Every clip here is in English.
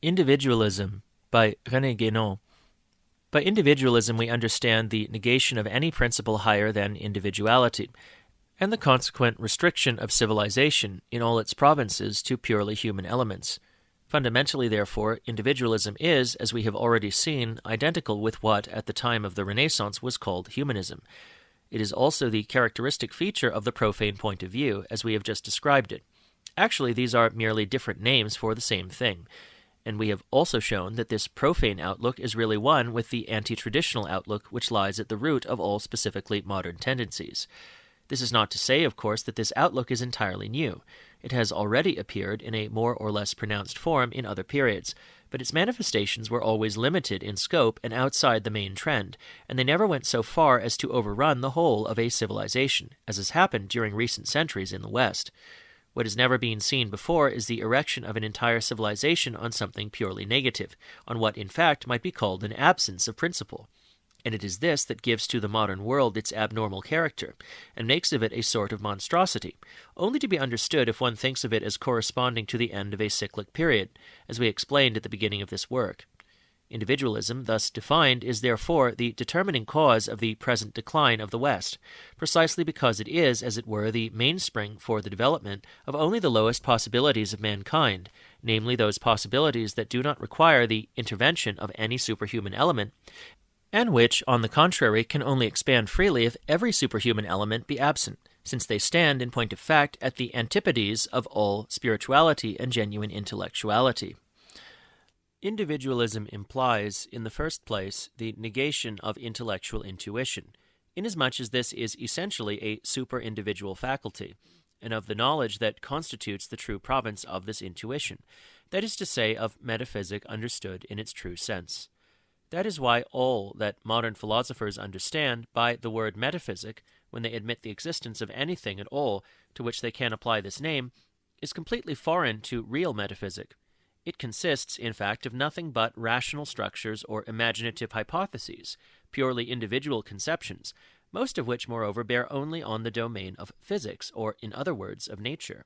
Individualism by René Guénon. By individualism we understand the negation of any principle higher than individuality, and the consequent restriction of civilization in all its provinces to purely human elements. Fundamentally, therefore, individualism is, as we have already seen, identical with what, at the time of the Renaissance, was called humanism. It is also the characteristic feature of the profane point of view, as we have just described it. Actually, these are merely different names for the same thing. And we have also shown that this profane outlook is really one with the anti-traditional outlook which lies at the root of all specifically modern tendencies. This is not to say, of course, that this outlook is entirely new. It has already appeared in a more or less pronounced form in other periods, but its manifestations were always limited in scope and outside the main trend, and they never went so far as to overrun the whole of a civilization, as has happened during recent centuries in the West. What has never been seen before is the erection of an entire civilization on something purely negative, on what in fact might be called an absence of principle. And it is this that gives to the modern world its abnormal character, and makes of it a sort of monstrosity, only to be understood if one thinks of it as corresponding to the end of a cyclic period, as we explained at the beginning of this work. Individualism, thus defined, is therefore the determining cause of the present decline of the West, precisely because it is, as it were, the mainspring for the development of only the lowest possibilities of mankind, namely those possibilities that do not require the intervention of any superhuman element, and which, on the contrary, can only expand freely if every superhuman element be absent, since they stand, in point of fact, at the antipodes of all spirituality and genuine intellectuality. Individualism implies, in the first place, the negation of intellectual intuition, inasmuch as this is essentially a super-individual faculty, and of the knowledge that constitutes the true province of this intuition, that is to say, of metaphysic understood in its true sense. That is why all that modern philosophers understand by the word metaphysic, when they admit the existence of anything at all to which they can apply this name, is completely foreign to real metaphysic. It consists, in fact, of nothing but rational structures or imaginative hypotheses, purely individual conceptions, most of which, moreover, bear only on the domain of physics, or, in other words, of nature.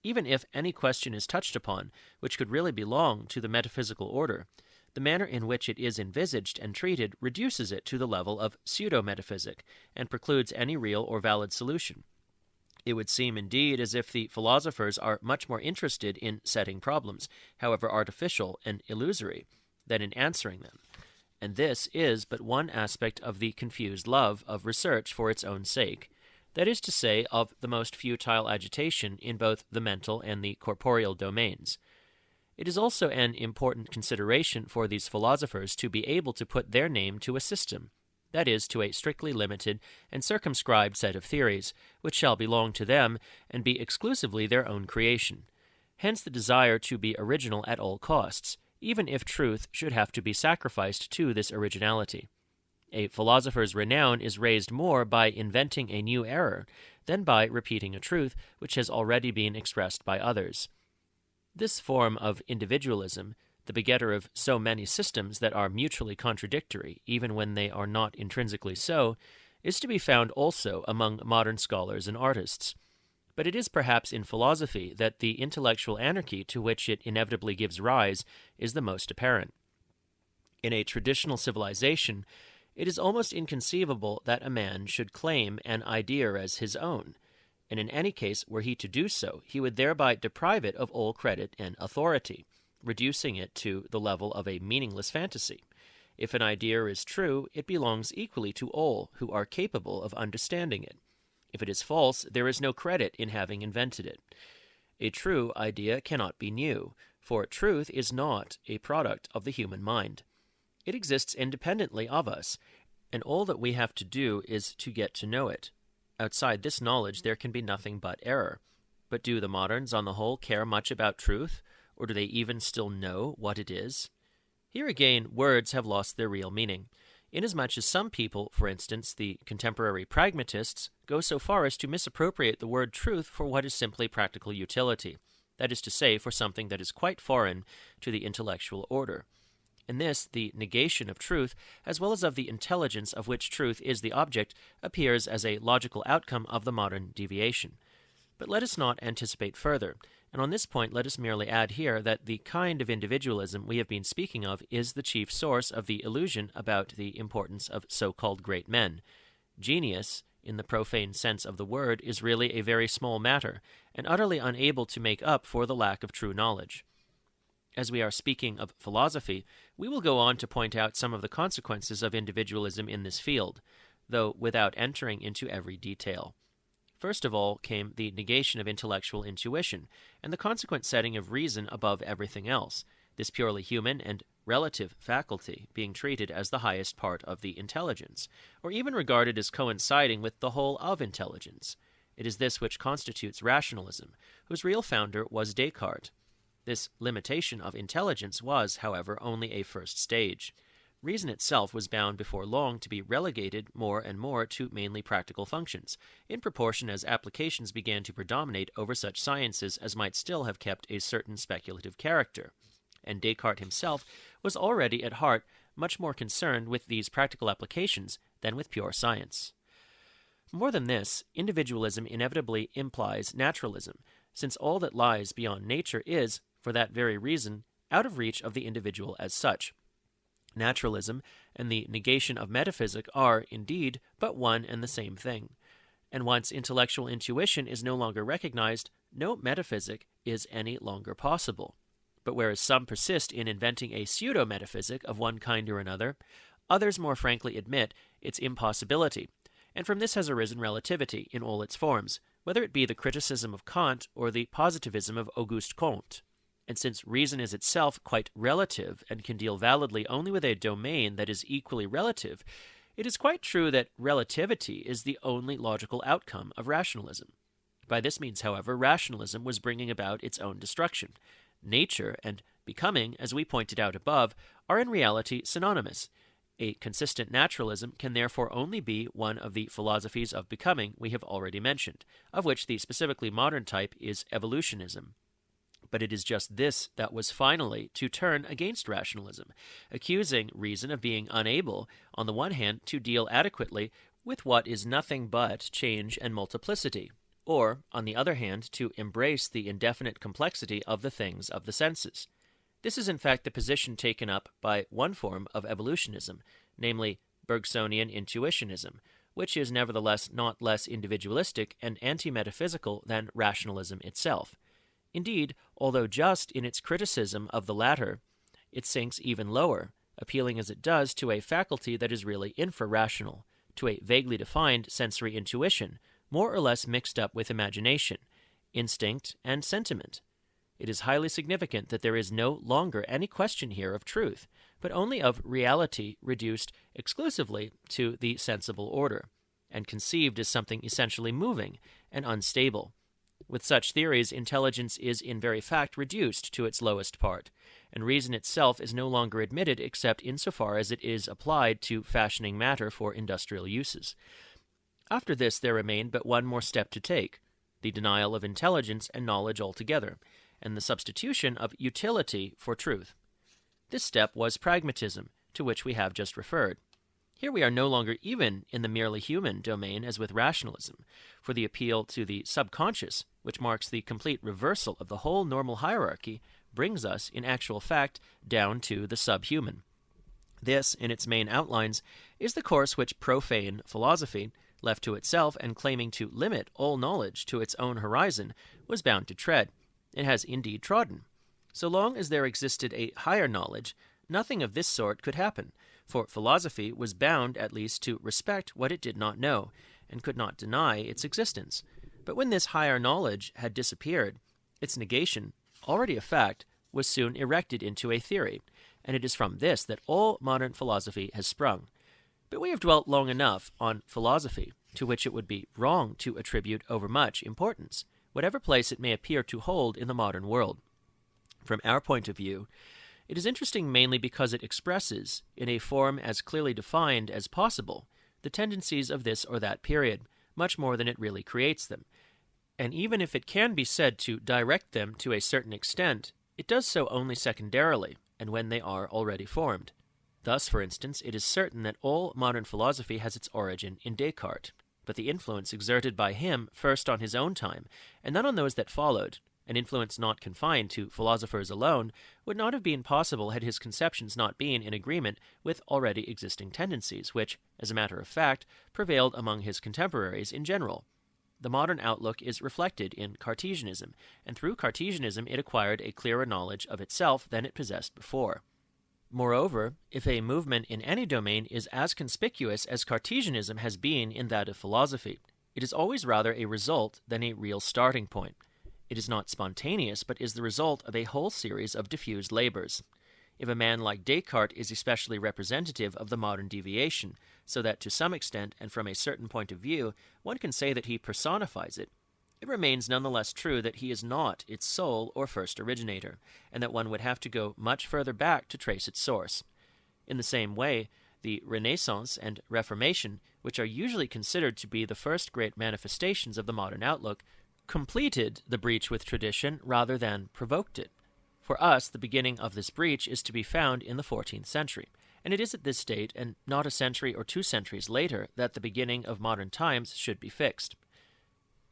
Even if any question is touched upon which could really belong to the metaphysical order, the manner in which it is envisaged and treated reduces it to the level of pseudo-metaphysic, and precludes any real or valid solution. It would seem, indeed, as if the philosophers are much more interested in setting problems, however artificial and illusory, than in answering them. And this is but one aspect of the confused love of research for its own sake, that is to say, of the most futile agitation in both the mental and the corporeal domains. It is also an important consideration for these philosophers to be able to put their name to a system, that is, to a strictly limited and circumscribed set of theories, which shall belong to them and be exclusively their own creation. Hence the desire to be original at all costs, even if truth should have to be sacrificed to this originality. A philosopher's renown is raised more by inventing a new error than by repeating a truth which has already been expressed by others. This form of individualism, the begetter of so many systems that are mutually contradictory, even when they are not intrinsically so, is to be found also among modern scholars and artists. But it is perhaps in philosophy that the intellectual anarchy to which it inevitably gives rise is the most apparent. In a traditional civilization, it is almost inconceivable that a man should claim an idea as his own, and in any case, were he to do so, he would thereby deprive it of all credit and authority, reducing it to the level of a meaningless fantasy. If an idea is true, it belongs equally to all who are capable of understanding it. If it is false, there is no credit in having invented it. A true idea cannot be new, for truth is not a product of the human mind. It exists independently of us, and all that we have to do is to get to know it. Outside this knowledge there can be nothing but error. But do the moderns, on the whole, care much about truth, or do they even still know what it is? Here again, words have lost their real meaning, inasmuch as some people, for instance, the contemporary pragmatists, go so far as to misappropriate the word truth for what is simply practical utility, that is to say, for something that is quite foreign to the intellectual order. In this, the negation of truth, as well as of the intelligence of which truth is the object, appears as a logical outcome of the modern deviation. But let us not anticipate further, And on this point, let us merely add here that the kind of individualism we have been speaking of is the chief source of the illusion about the importance of so-called great men. Genius, in the profane sense of the word, is really a very small matter, and utterly unable to make up for the lack of true knowledge. As we are speaking of philosophy, we will go on to point out some of the consequences of individualism in this field, though without entering into every detail. First of all came the negation of intellectual intuition, and the consequent setting of reason above everything else, this purely human and relative faculty being treated as the highest part of the intelligence, or even regarded as coinciding with the whole of intelligence. It is this which constitutes rationalism, whose real founder was Descartes. This limitation of intelligence was, however, only a first stage. Reason itself was bound before long to be relegated more and more to mainly practical functions, in proportion as applications began to predominate over such sciences as might still have kept a certain speculative character. And Descartes himself was already at heart much more concerned with these practical applications than with pure science. More than this, individualism inevitably implies naturalism, since all that lies beyond nature is, for that very reason, out of reach of the individual as such. Naturalism and the negation of metaphysic are, indeed, but one and the same thing. And once intellectual intuition is no longer recognized, no metaphysic is any longer possible. But whereas some persist in inventing a pseudo-metaphysic of one kind or another, others more frankly admit its impossibility, and from this has arisen relativity in all its forms, whether it be the criticism of Kant or the positivism of Auguste Comte. And since reason is itself quite relative and can deal validly only with a domain that is equally relative, it is quite true that relativity is the only logical outcome of rationalism. By this means, however, rationalism was bringing about its own destruction. Nature and becoming, as we pointed out above, are in reality synonymous. A consistent naturalism can therefore only be one of the philosophies of becoming we have already mentioned, of which the specifically modern type is evolutionism. But it is just this that was finally to turn against rationalism, accusing reason of being unable, on the one hand, to deal adequately with what is nothing but change and multiplicity, or, on the other hand, to embrace the indefinite complexity of the things of the senses. This is in fact the position taken up by one form of evolutionism, namely Bergsonian intuitionism, which is nevertheless not less individualistic and anti-metaphysical than rationalism itself. Indeed, although just in its criticism of the latter, it sinks even lower, appealing as it does to a faculty that is really infra-rational, to a vaguely defined sensory intuition, more or less mixed up with imagination, instinct, and sentiment. It is highly significant that there is no longer any question here of truth, but only of reality reduced exclusively to the sensible order, and conceived as something essentially moving and unstable. With such theories, intelligence is in very fact reduced to its lowest part, and reason itself is no longer admitted except insofar as it is applied to fashioning matter for industrial uses. After this there remained but one more step to take, the denial of intelligence and knowledge altogether, and the substitution of utility for truth. This step was pragmatism, to which we have just referred. Here we are no longer even in the merely human domain as with rationalism, for the appeal to the subconscious, which marks the complete reversal of the whole normal hierarchy, brings us, in actual fact, down to the subhuman. This, in its main outlines, is the course which profane philosophy, left to itself and claiming to limit all knowledge to its own horizon, was bound to tread. It has indeed trodden. So long as there existed a higher knowledge, nothing of this sort could happen, for philosophy was bound at least to respect what it did not know, and could not deny its existence. But when this higher knowledge had disappeared, its negation, already a fact, was soon erected into a theory, and it is from this that all modern philosophy has sprung. But we have dwelt long enough on philosophy, to which it would be wrong to attribute overmuch importance, whatever place it may appear to hold in the modern world. From our point of view, it is interesting mainly because it expresses, in a form as clearly defined as possible, the tendencies of this or that period, much more than it really creates them. And even if it can be said to direct them to a certain extent, it does so only secondarily, and when they are already formed. Thus, for instance, it is certain that all modern philosophy has its origin in Descartes, but the influence exerted by him first on his own time, and then on those that followed, an influence not confined to philosophers alone, would not have been possible had his conceptions not been in agreement with already existing tendencies, which, as a matter of fact, prevailed among his contemporaries in general. The modern outlook is reflected in Cartesianism, and through Cartesianism it acquired a clearer knowledge of itself than it possessed before. Moreover, if a movement in any domain is as conspicuous as Cartesianism has been in that of philosophy, it is always rather a result than a real starting point. It is not spontaneous, but is the result of a whole series of diffused labors. If a man like Descartes is especially representative of the modern deviation, so that to some extent and from a certain point of view one can say that he personifies it, it remains nonetheless true that he is not its sole or first originator, and that one would have to go much further back to trace its source. In the same way, the Renaissance and Reformation, which are usually considered to be the first great manifestations of the modern outlook, completed the breach with tradition rather than provoked it. For us, the beginning of this breach is to be found in the 14th century, and it is at this date, and not a century or 2 centuries later, that the beginning of modern times should be fixed.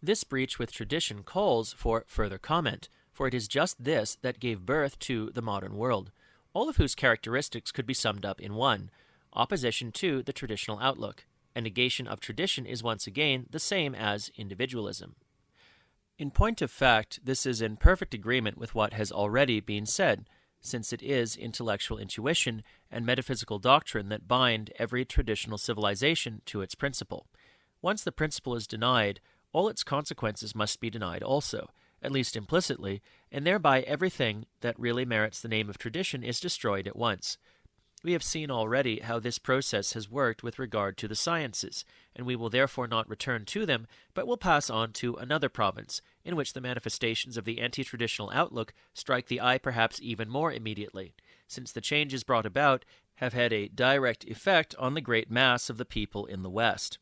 This breach with tradition calls for further comment, for it is just this that gave birth to the modern world, all of whose characteristics could be summed up in one: opposition to the traditional outlook. A negation of tradition is once again the same as individualism. In point of fact, this is in perfect agreement with what has already been said, since it is intellectual intuition and metaphysical doctrine that bind every traditional civilization to its principle. Once the principle is denied, all its consequences must be denied also, at least implicitly, and thereby everything that really merits the name of tradition is destroyed at once. We have seen already how this process has worked with regard to the sciences, and we will therefore not return to them, but will pass on to another province, in which the manifestations of the anti-traditional outlook strike the eye perhaps even more immediately, since the changes brought about have had a direct effect on the great mass of the people in the West.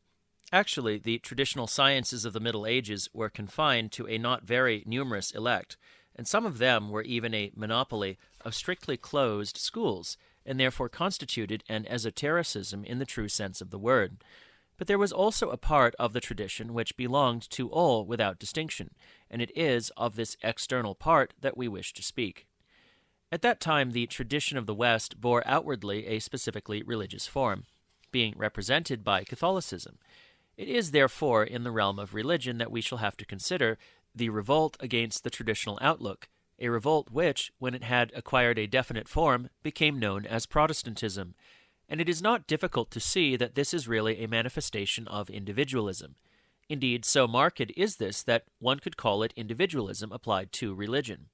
Actually, the traditional sciences of the Middle Ages were confined to a not very numerous elect, and some of them were even a monopoly of strictly closed schools, and therefore constituted an esotericism in the true sense of the word. But there was also a part of the tradition which belonged to all without distinction, and it is of this external part that we wish to speak. At that time the tradition of the West bore outwardly a specifically religious form, being represented by Catholicism. It is therefore in the realm of religion that we shall have to consider the revolt against the traditional outlook, a revolt which, when it had acquired a definite form, became known as Protestantism, and it is not difficult to see that this is really a manifestation of individualism. Indeed, so marked is this that one could call it individualism applied to religion.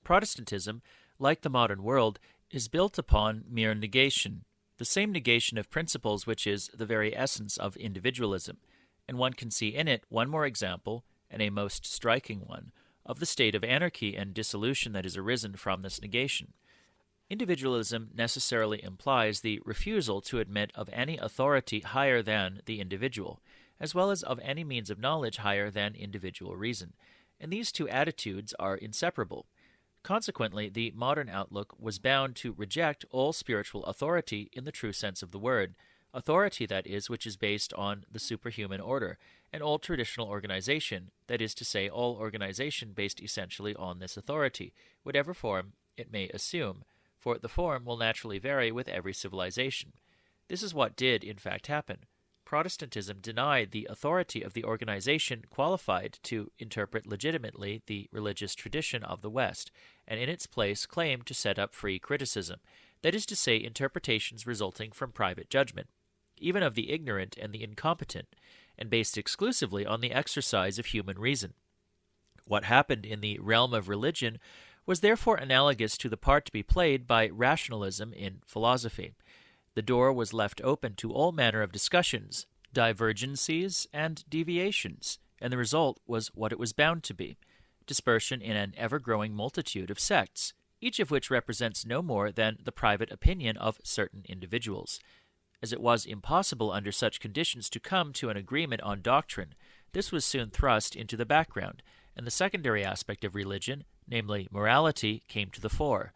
Protestantism, like the modern world, is built upon mere negation, the same negation of principles which is the very essence of individualism, and one can see in it one more example, and a most striking one, of the state of anarchy and dissolution that has arisen from this negation. Individualism necessarily implies the refusal to admit of any authority higher than the individual, as well as of any means of knowledge higher than individual reason, and these two attitudes are inseparable. Consequently, the modern outlook was bound to reject all spiritual authority in the true sense of the word, authority, that is, which is based on the superhuman order, and all traditional organization, that is to say, all organization based essentially on this authority, whatever form it may assume, for the form will naturally vary with every civilization. This is what did, in fact, happen. Protestantism denied the authority of the organization qualified to interpret legitimately the religious tradition of the West, and in its place claimed to set up free criticism, that is to say, interpretations resulting from private judgment, even of the ignorant and the incompetent, and based exclusively on the exercise of human reason. What happened in the realm of religion was therefore analogous to the part to be played by rationalism in philosophy. The door was left open to all manner of discussions, divergencies, and deviations, and the result was what it was bound to be: dispersion in an ever-growing multitude of sects, each of which represents no more than the private opinion of certain individuals. As it was impossible under such conditions to come to an agreement on doctrine, this was soon thrust into the background, and the secondary aspect of religion, namely morality, came to the fore.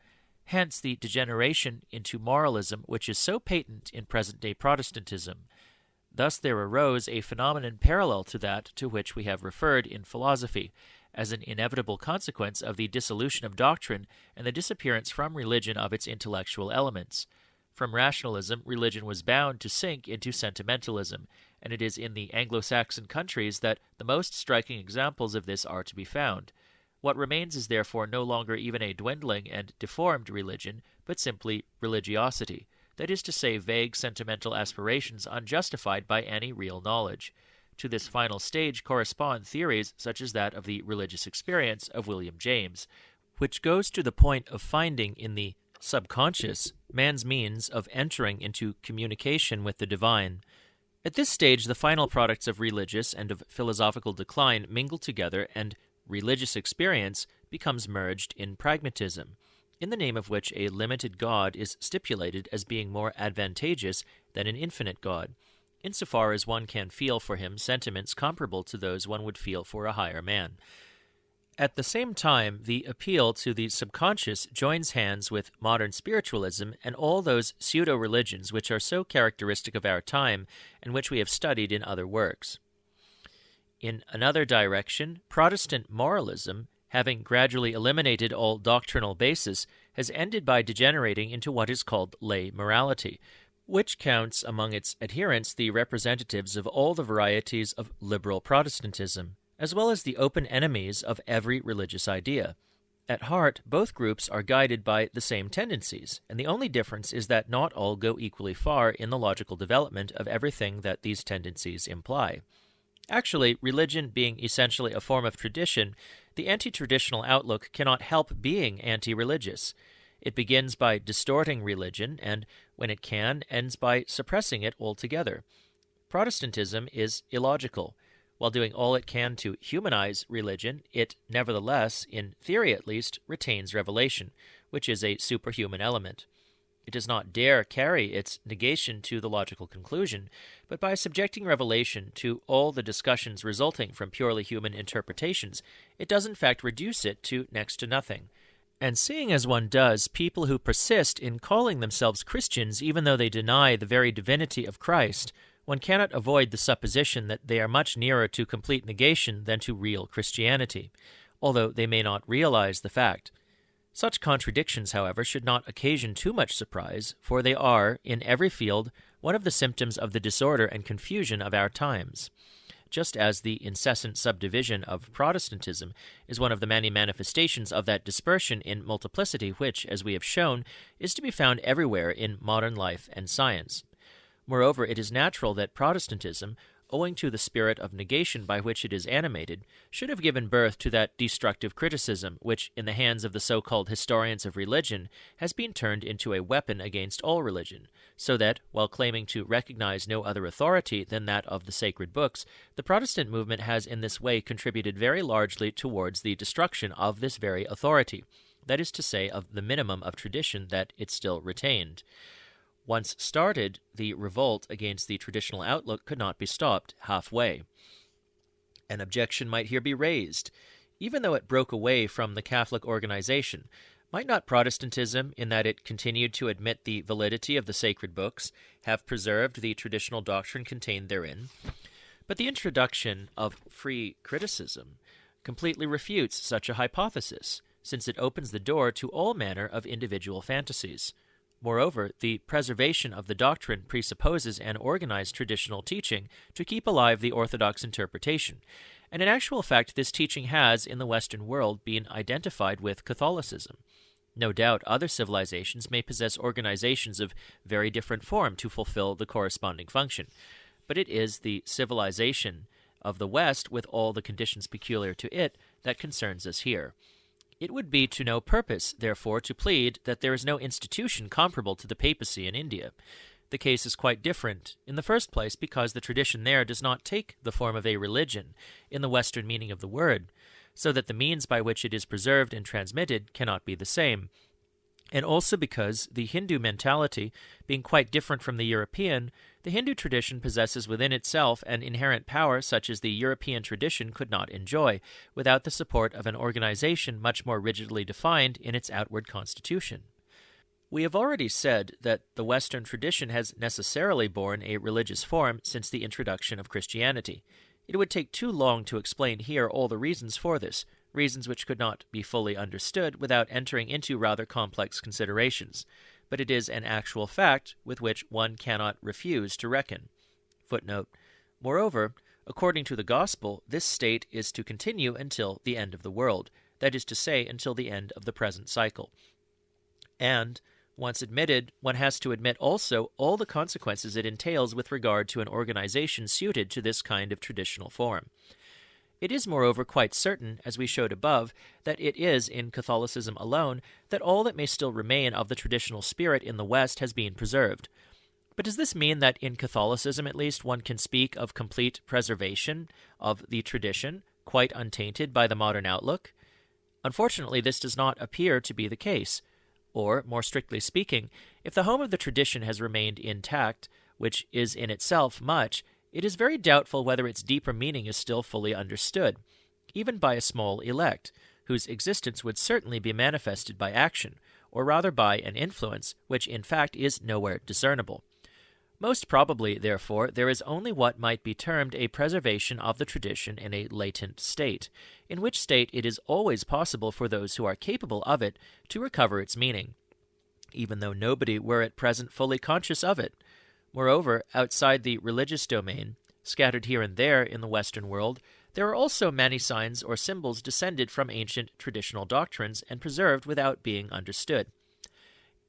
Hence the degeneration into moralism which is so patent in present-day Protestantism. Thus there arose a phenomenon parallel to that to which we have referred in philosophy, as an inevitable consequence of the dissolution of doctrine and the disappearance from religion of its intellectual elements. From rationalism, religion was bound to sink into sentimentalism, and it is in the Anglo-Saxon countries that the most striking examples of this are to be found. What remains is therefore no longer even a dwindling and deformed religion, but simply religiosity, that is to say, vague sentimental aspirations unjustified by any real knowledge. To this final stage correspond theories such as that of the religious experience of William James, which goes to the point of finding in the subconscious man's means of entering into communication with the divine. At this stage, the final products of religious and of philosophical decline mingle together, and religious experience becomes merged in pragmatism, in the name of which a limited God is stipulated as being more advantageous than an infinite God, insofar as one can feel for him sentiments comparable to those one would feel for a higher man. At the same time, the appeal to the subconscious joins hands with modern spiritualism and all those pseudo-religions which are so characteristic of our time and which we have studied in other works. In another direction, Protestant moralism, having gradually eliminated all doctrinal basis, has ended by degenerating into what is called lay morality, which counts among its adherents the representatives of all the varieties of liberal Protestantism, as well as the open enemies of every religious idea. At heart, both groups are guided by the same tendencies, and the only difference is that not all go equally far in the logical development of everything that these tendencies imply. Actually, religion being essentially a form of tradition, the anti-traditional outlook cannot help being anti-religious. It begins by distorting religion, and, when it can, ends by suppressing it altogether. Protestantism is illogical. While doing all it can to humanize religion, it nevertheless, in theory at least, retains revelation, which is a superhuman element. It does not dare carry its negation to the logical conclusion, but by subjecting revelation to all the discussions resulting from purely human interpretations, it does in fact reduce it to next to nothing. And seeing as one does people who persist in calling themselves Christians even though they deny the very divinity of Christ, one cannot avoid the supposition that they are much nearer to complete negation than to real Christianity, although they may not realize the fact. Such contradictions, however, should not occasion too much surprise, for they are, in every field, one of the symptoms of the disorder and confusion of our times. Just as the incessant subdivision of Protestantism is one of the many manifestations of that dispersion in multiplicity which, as we have shown, is to be found everywhere in modern life and science. Moreover, it is natural that Protestantism, owing to the spirit of negation by which it is animated, should have given birth to that destructive criticism which, in the hands of the so-called historians of religion, has been turned into a weapon against all religion, so that, while claiming to recognize no other authority than that of the sacred books, the Protestant movement has in this way contributed very largely towards the destruction of this very authority, that is to say, of the minimum of tradition that it still retained. Once started, the revolt against the traditional outlook could not be stopped halfway. An objection might here be raised. Even though it broke away from the Catholic organization, might not Protestantism, in that it continued to admit the validity of the sacred books, have preserved the traditional doctrine contained therein? But the introduction of free criticism completely refutes such a hypothesis, since it opens the door to all manner of individual fantasies. Moreover, the preservation of the doctrine presupposes an organized traditional teaching to keep alive the orthodox interpretation, and in actual fact this teaching has, in the Western world, been identified with Catholicism. No doubt other civilizations may possess organizations of very different form to fulfill the corresponding function, but it is the civilization of the West, with all the conditions peculiar to it, that concerns us here. It would be to no purpose, therefore, to plead that there is no institution comparable to the papacy in India. The case is quite different, in the first place because the tradition there does not take the form of a religion, in the Western meaning of the word, so that the means by which it is preserved and transmitted cannot be the same, and also because, the Hindu mentality being quite different from the European, the Hindu tradition possesses within itself an inherent power such as the European tradition could not enjoy, without the support of an organization much more rigidly defined in its outward constitution. We have already said that the Western tradition has necessarily borne a religious form since the introduction of Christianity. It would take too long to explain here all the reasons for this. reasons which could not be fully understood without entering into rather complex considerations, but it is an actual fact with which one cannot refuse to reckon. Footnote. Moreover, according to the Gospel, this state is to continue until the end of the world, that is to say, until the end of the present cycle. And, once admitted, one has to admit also all the consequences it entails with regard to an organization suited to this kind of traditional form. It is, moreover, quite certain, as we showed above, that it is in Catholicism alone that all that may still remain of the traditional spirit in the West has been preserved. But does this mean that in Catholicism, at least, one can speak of complete preservation of the tradition, quite untainted by the modern outlook? Unfortunately, this does not appear to be the case. Or, more strictly speaking, if the home of the tradition has remained intact, which is in itself much, it is very doubtful whether its deeper meaning is still fully understood, even by a small elect, whose existence would certainly be manifested by action, or rather by an influence which in fact is nowhere discernible. Most probably, therefore, there is only what might be termed a preservation of the tradition in a latent state, in which state it is always possible for those who are capable of it to recover its meaning, even though nobody were at present fully conscious of it. Moreover, outside the religious domain, scattered here and there in the Western world, there are also many signs or symbols descended from ancient traditional doctrines and preserved without being understood.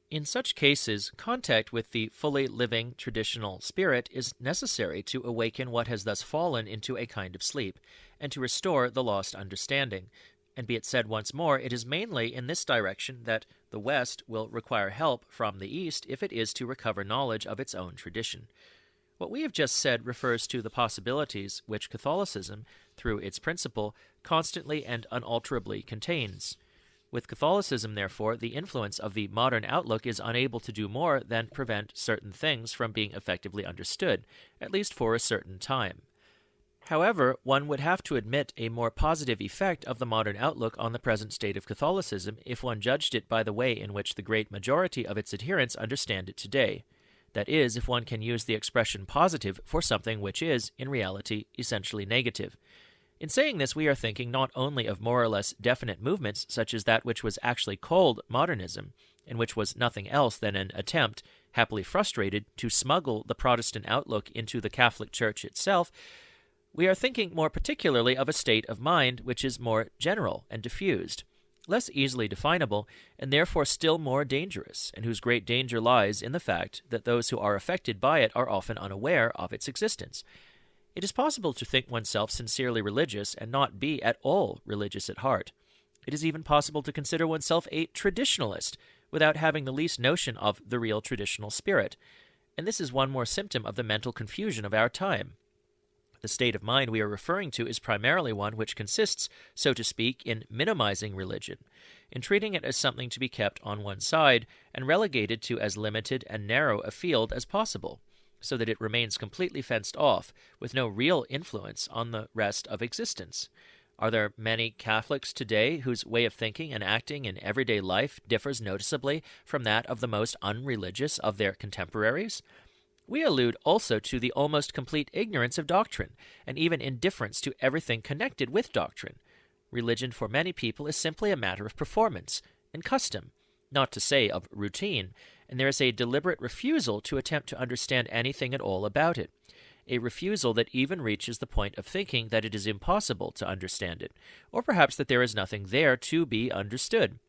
In such cases, contact with the fully living traditional spirit is necessary to awaken what has thus fallen into a kind of sleep, and to restore the lost understanding. And be it said once more, it is mainly in this direction that the West will require help from the East if it is to recover knowledge of its own tradition. What we have just said refers to the possibilities which Catholicism, through its principle, constantly and unalterably contains. With Catholicism, therefore, the influence of the modern outlook is unable to do more than prevent certain things from being effectively understood, at least for a certain time. However, one would have to admit a more positive effect of the modern outlook on the present state of Catholicism if one judged it by the way in which the great majority of its adherents understand it today. That is, if one can use the expression positive for something which is, in reality, essentially negative. In saying this, we are thinking not only of more or less definite movements, such as that which was actually called modernism, and which was nothing else than an attempt, happily frustrated, to smuggle the Protestant outlook into the Catholic Church itself. We are thinking more particularly of a state of mind which is more general and diffused, less easily definable, and therefore still more dangerous, and whose great danger lies in the fact that those who are affected by it are often unaware of its existence. It is possible to think oneself sincerely religious and not be at all religious at heart. It is even possible to consider oneself a traditionalist without having the least notion of the real traditional spirit, and this is one more symptom of the mental confusion of our time. The state of mind we are referring to is primarily one which consists, so to speak, in minimizing religion, in treating it as something to be kept on one side and relegated to as limited and narrow a field as possible, so that it remains completely fenced off, with no real influence on the rest of existence. Are there many Catholics today whose way of thinking and acting in everyday life differs noticeably from that of the most unreligious of their contemporaries? We allude also to the almost complete ignorance of doctrine, and even indifference to everything connected with doctrine. Religion for many people is simply a matter of performance and custom, not to say of routine, and there is a deliberate refusal to attempt to understand anything at all about it, a refusal that even reaches the point of thinking that it is impossible to understand it, or perhaps that there is nothing there to be understood.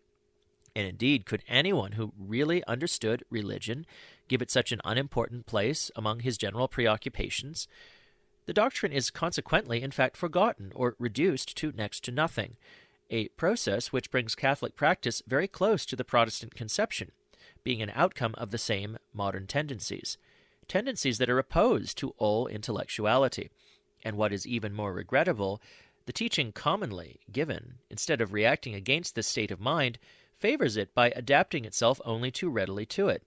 And indeed, could anyone who really understood religion give it such an unimportant place among his general preoccupations? The doctrine is consequently, in fact, forgotten or reduced to next to nothing, a process which brings Catholic practice very close to the Protestant conception, being an outcome of the same modern tendencies that are opposed to all intellectuality. And what is even more regrettable, the teaching commonly given, instead of reacting against this state of mind, favors it by adapting itself only too readily to it.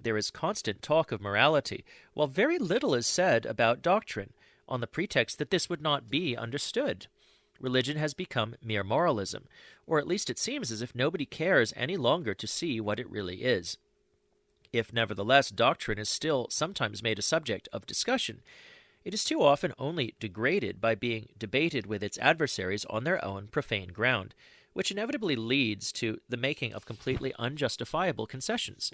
There is constant talk of morality, while very little is said about doctrine, on the pretext that this would not be understood. Religion has become mere moralism, or at least it seems as if nobody cares any longer to see what it really is. If, nevertheless, doctrine is still sometimes made a subject of discussion, It is too often only degraded by being debated with its adversaries on their own profane ground, which inevitably leads to the making of completely unjustifiable concessions.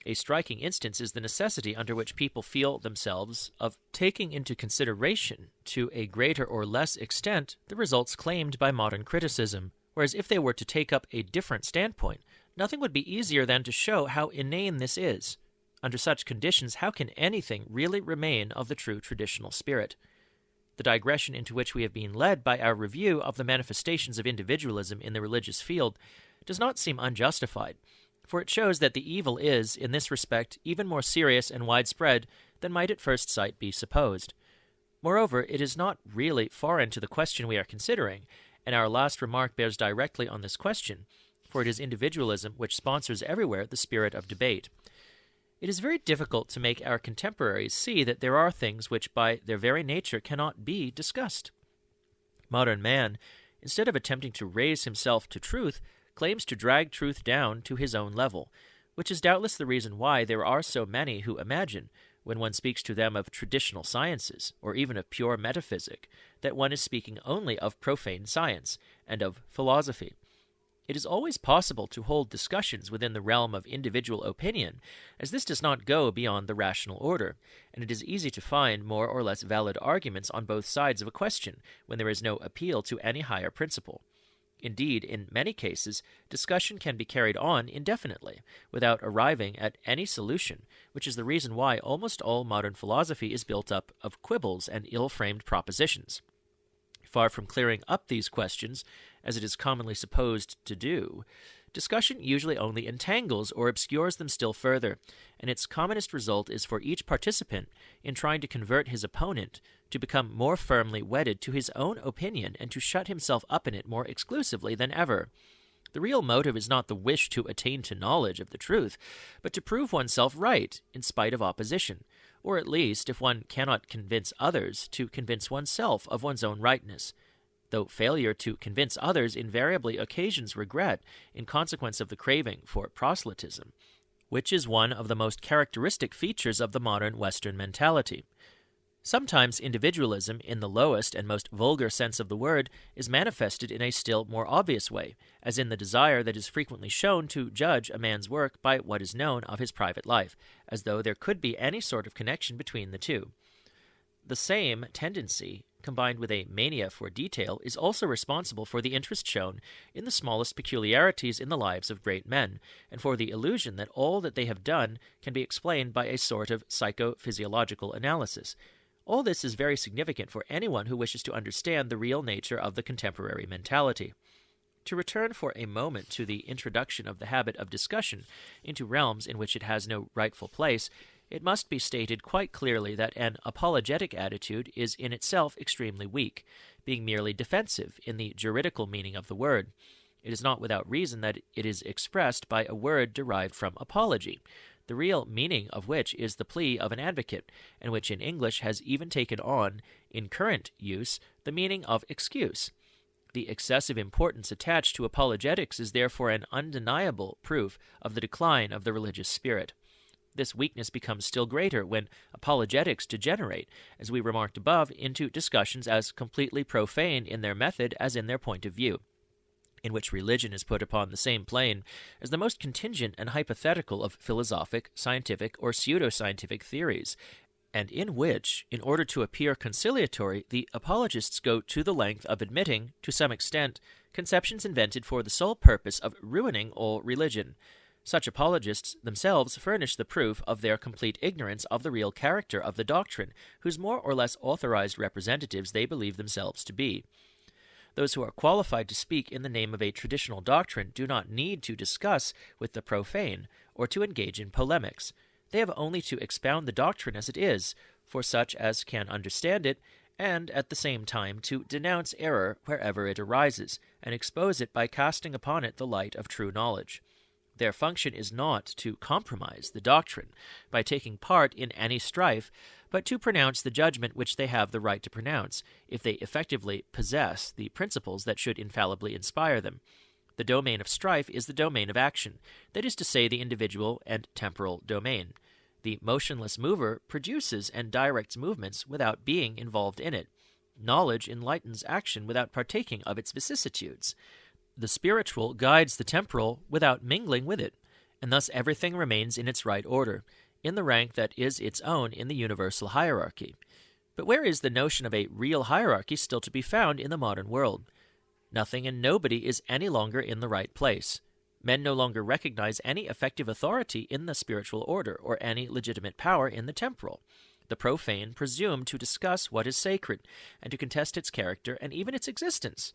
A striking instance is the necessity under which people feel themselves of taking into consideration, to a greater or less extent, the results claimed by modern criticism, whereas if they were to take up a different standpoint, nothing would be easier than to show how inane this is. Under such conditions, how can anything really remain of the true traditional spirit? The digression into which we have been led by our review of the manifestations of individualism in the religious field does not seem unjustified, for it shows that the evil is, in this respect, even more serious and widespread than might at first sight be supposed. Moreover, it is not really foreign to the question we are considering, and our last remark bears directly on this question, for it is individualism which sponsors everywhere the spirit of debate. It is very difficult to make our contemporaries see that there are things which by their very nature cannot be discussed. Modern man, instead of attempting to raise himself to truth, claims to drag truth down to his own level, which is doubtless the reason why there are so many who imagine, when one speaks to them of traditional sciences, or even of pure metaphysic, that one is speaking only of profane science and of philosophy. It is always possible to hold discussions within the realm of individual opinion, as this does not go beyond the rational order, and it is easy to find more or less valid arguments on both sides of a question when there is no appeal to any higher principle. Indeed, in many cases, discussion can be carried on indefinitely, without arriving at any solution, which is the reason why almost all modern philosophy is built up of quibbles and ill-framed propositions. Far from clearing up these questions, as it is commonly supposed to do, discussion usually only entangles or obscures them still further, and its commonest result is for each participant, in trying to convert his opponent, to become more firmly wedded to his own opinion and to shut himself up in it more exclusively than ever. The real motive is not the wish to attain to knowledge of the truth, but to prove oneself right in spite of opposition, or at least, if one cannot convince others, to convince oneself of one's own rightness, though failure to convince others invariably occasions regret in consequence of the craving for proselytism, which is one of the most characteristic features of the modern Western mentality. Sometimes individualism, in the lowest and most vulgar sense of the word, is manifested in a still more obvious way, as in the desire that is frequently shown to judge a man's work by what is known of his private life, as though there could be any sort of connection between the two. The same tendency, combined with a mania for detail, is also responsible for the interest shown in the smallest peculiarities in the lives of great men, and for the illusion that all that they have done can be explained by a sort of psychophysiological analysis. All this is very significant for anyone who wishes to understand the real nature of the contemporary mentality. To return for a moment to the introduction of the habit of discussion into realms in which it has no rightful place, it must be stated quite clearly that an apologetic attitude is in itself extremely weak, being merely defensive in the juridical meaning of the word. It is not without reason that it is expressed by a word derived from apology, the real meaning of which is the plea of an advocate, and which in English has even taken on, in current use, the meaning of excuse. The excessive importance attached to apologetics is therefore an undeniable proof of the decline of the religious spirit. This weakness becomes still greater when apologetics degenerate, as we remarked above, into discussions as completely profane in their method as in their point of view, in which religion is put upon the same plane as the most contingent and hypothetical of philosophic, scientific, or pseudo-scientific theories, and in which, in order to appear conciliatory, the apologists go to the length of admitting, to some extent, conceptions invented for the sole purpose of ruining all religion. Such apologists themselves furnish the proof of their complete ignorance of the real character of the doctrine, whose more or less authorized representatives they believe themselves to be. Those who are qualified to speak in the name of a traditional doctrine do not need to discuss with the profane, or to engage in polemics. They have only to expound the doctrine as it is, for such as can understand it, and at the same time to denounce error wherever it arises, and expose it by casting upon it the light of true knowledge. Their function is not to compromise the doctrine by taking part in any strife, but to pronounce the judgment which they have the right to pronounce, if they effectively possess the principles that should infallibly inspire them. The domain of strife is the domain of action, that is to say, the individual and temporal domain. The motionless mover produces and directs movements without being involved in it. Knowledge enlightens action without partaking of its vicissitudes. The spiritual guides the temporal without mingling with it, and thus everything remains in its right order, in the rank that is its own in the universal hierarchy. But where is the notion of a real hierarchy still to be found in the modern world? Nothing and nobody is any longer in the right place. Men no longer recognize any effective authority in the spiritual order, or any legitimate power in the temporal. The profane presume to discuss what is sacred, and to contest its character and even its existence.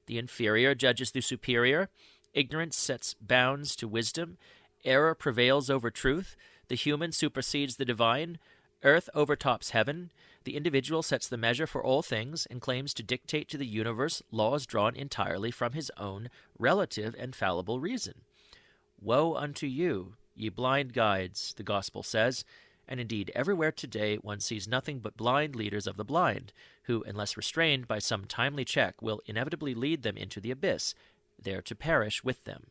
The inferior judges the superior, ignorance sets bounds to wisdom, error prevails over truth, the human supersedes the divine, earth overtops heaven, the individual sets the measure for all things and claims to dictate to the universe laws drawn entirely from his own relative and fallible reason. Woe unto you, ye blind guides, the gospel says, and indeed everywhere today one sees nothing but blind leaders of the blind, who, unless restrained by some timely check, will inevitably lead them into the abyss, there to perish with them.